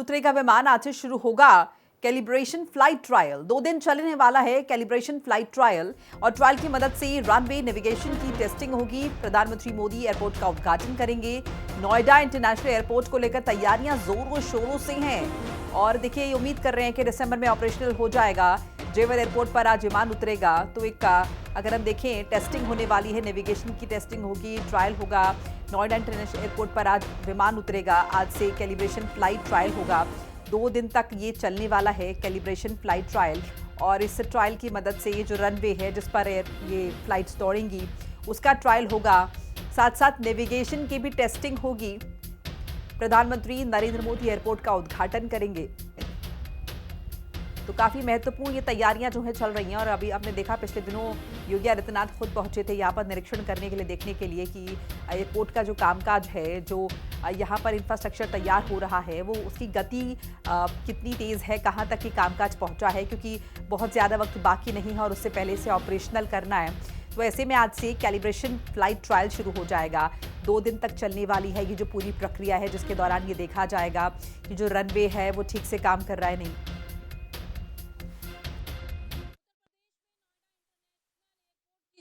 उतरेगा विमान, आज से शुरू होगा कैलिब्रेशन फ्लाइट ट्रायल। 2 दिन चलने वाला है कैलिब्रेशन फ्लाइट ट्रायल और ट्रायल की मदद से रनवे नेविगेशन की टेस्टिंग होगी। प्रधानमंत्री मोदी एयरपोर्ट का उद्घाटन करेंगे। नोएडा इंटरनेशनल एयरपोर्ट को लेकर तैयारियां जोरों शोरों से हैं और देखिए ये उम्मीद कर रहे हैं कि दिसंबर में ऑपरेशनल हो जाएगा। जेवर एयरपोर्ट पर आज विमान उतरेगा तो एक अगर हम देखें टेस्टिंग होने वाली है, नेविगेशन की टेस्टिंग होगी, ट्रायल होगा। नोएडा इंटरनेशनल एयरपोर्ट पर आज विमान उतरेगा, आज से कैलिब्रेशन फ्लाइट ट्रायल होगा। 2 दिन तक ये चलने वाला है कैलिब्रेशन फ्लाइट ट्रायल और इस ट्रायल की मदद से ये जो रनवे है जिस पर ये फ्लाइट्स दौड़ेंगी उसका ट्रायल होगा, साथ साथ नेविगेशन की भी टेस्टिंग होगी। प्रधानमंत्री नरेंद्र मोदी एयरपोर्ट का उद्घाटन करेंगे। तो काफी महत्वपूर्ण ये तैयारियां जो है चल रही हैं और अभी आपने देखा पिछले दिनों योगी आदित्यनाथ खुद पहुंचे थे यहाँ पर निरीक्षण करने के लिए, देखने के लिए कि एयरपोर्ट का जो कामकाज है, जो यहाँ पर इंफ्रास्ट्रक्चर तैयार हो रहा है, वो उसकी गति कितनी तेज़ है, कहाँ तक ये कामकाज पहुँचा है, क्योंकि बहुत ज़्यादा वक्त बाकी नहीं है और उससे पहले से ऑपरेशनल करना है। तो ऐसे में आज से कैलिब्रेशन फ्लाइट ट्रायल शुरू हो जाएगा। 2 दिन तक चलने वाली है ये जो पूरी प्रक्रिया है, जिसके दौरान ये देखा जाएगा कि जो रनवे है वो ठीक से काम कर रहा है नहीं।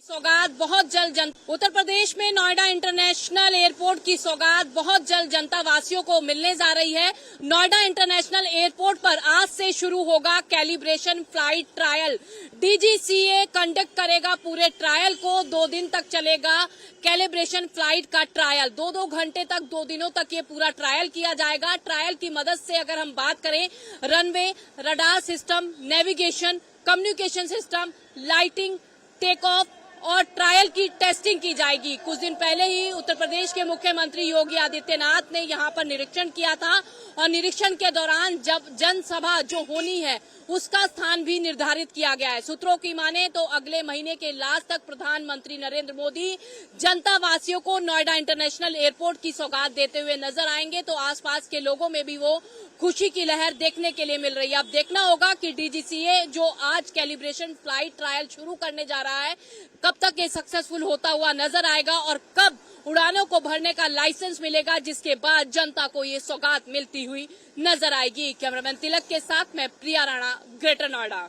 सौगात बहुत जल्द उत्तर प्रदेश में नोएडा इंटरनेशनल एयरपोर्ट की सौगात बहुत जल्द जनता वासियों को मिलने जा रही है। नोएडा इंटरनेशनल एयरपोर्ट पर आज से शुरू होगा calibration flight trial. DGCA conduct करेगा पूरे ट्रायल को। 2 दिन तक चलेगा कैलिब्रेशन फ्लाइट का ट्रायल। 2-2 घंटे तक, 2 दिनों तक ये पूरा ट्रायल किया जाएगा। ट्रायल की मदद से अगर हम बात करें, runway, radar system, navigation, communication system, lighting, take off और ट्रायल की टेस्टिंग की जाएगी। कुछ दिन पहले ही उत्तर प्रदेश के मुख्यमंत्री योगी आदित्यनाथ ने यहां पर निरीक्षण किया था और निरीक्षण के दौरान जब जनसभा जो होनी है उसका स्थान भी निर्धारित किया गया है। सूत्रों की माने तो अगले महीने के लास्ट तक प्रधानमंत्री नरेंद्र मोदी जनता वासियों को नोएडा इंटरनेशनल एयरपोर्ट की सौगात देते हुए नजर आएंगे। तो आसपास के लोगों में भी वो खुशी की लहर देखने के लिए मिल रही है। अब देखना होगा कि डीजीसीए जो आज कैलिब्रेशन फ्लाइट ट्रायल शुरू करने जा रहा है, कब तक ये सक्सेसफुल होता हुआ नजर आएगा और कब उड़ानों को भरने का लाइसेंस मिलेगा, जिसके बाद जनता को ये सौगात मिलती हुई नजर आएगी। कैमरामैन तिलक के साथ मैं प्रिया राणा, ग्रेटर नोएडा।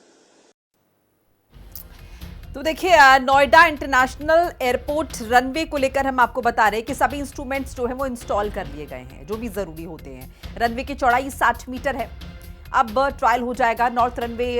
तो देखिए नोएडा इंटरनेशनल एयरपोर्ट रनवे को लेकर हम आपको बता रहे हैं कि सभी इंस्ट्रूमेंट्स जो है वो इंस्टॉल कर लिए गए हैं जो भी जरूरी होते हैं। रनवे की चौड़ाई 60 मीटर है। अब ट्रायल हो जाएगा। नॉर्थ रनवे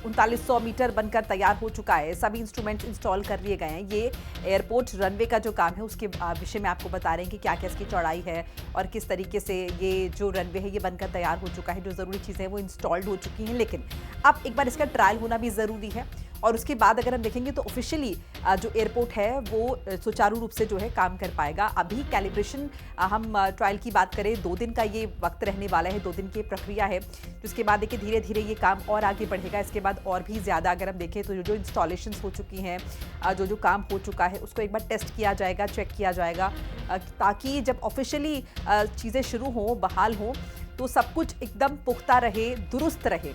3900 मीटर बनकर तैयार हो चुका है। सभी इंस्ट्रूमेंट इंस्टॉल कर लिए गए हैं। ये एयरपोर्ट रनवे का जो काम है उसके विषय में आपको बता रहे हैं कि क्या क्या इसकी चौड़ाई है और किस तरीके से ये जो रनवे है ये बनकर तैयार हो चुका है। जो ज़रूरी चीज़ें हैं वो इंस्टॉल्ड हो चुकी हैं, लेकिन अब एक बार इसका ट्रायल होना भी ज़रूरी है और उसके बाद अगर हम देखेंगे तो ऑफिशियली जो एयरपोर्ट है वो सुचारू रूप से जो है काम कर पाएगा। अभी कैलिब्रेशन हम ट्रायल की बात करें, 2 दिन का ये वक्त रहने वाला है, 2 दिन की प्रक्रिया है। जिसके बाद देखिए धीरे धीरे ये काम और आगे बढ़ेगा। इसके बाद और भी ज़्यादा अगर हम देखें तो जो इंस्टॉलेशंस हो चुकी हैं, जो काम हो चुका है उसको एक बार टेस्ट किया जाएगा, चेक किया जाएगा, ताकि जब ऑफिशियली चीज़ें शुरू हों, बहाल हों, तो सब कुछ एकदम पुख्ता रहे, दुरुस्त रहे।